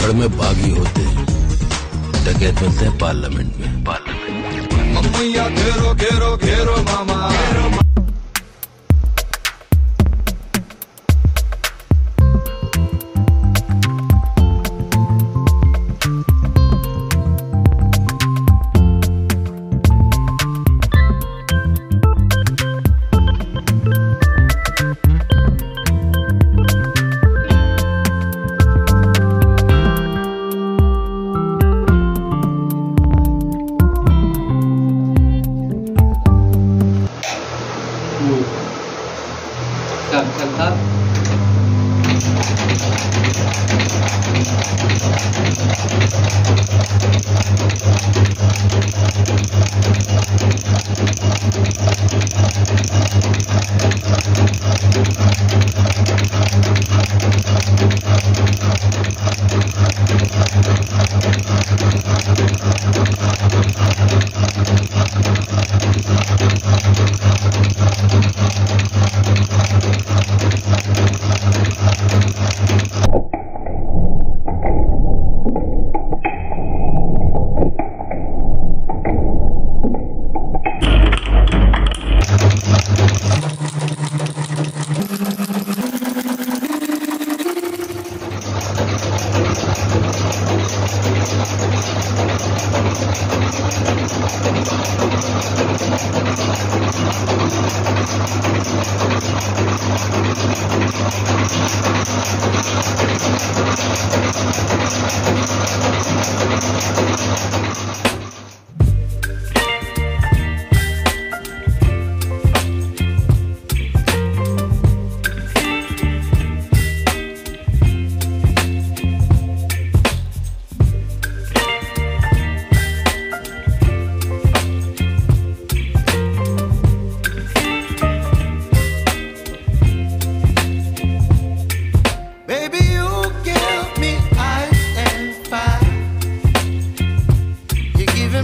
धड़ में बागी होते हैं, डकैत मिलते हैं पार्लियामेंट में। मम्मैया घेरो घेरो घेरो मामा। चलता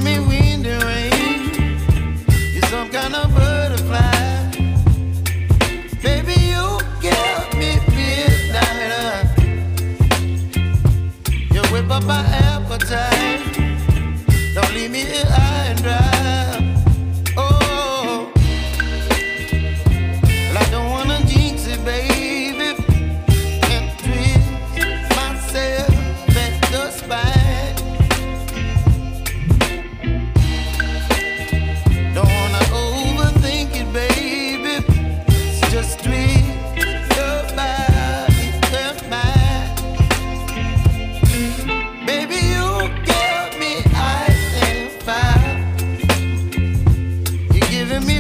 me wind and rain. You're some kind of butterfly. Baby, you give me midnight. You whip up my appetite. Don't leave me here high and dry. Oh, well, I don't wanna jinx it, baby, and twist myself at the spine. Me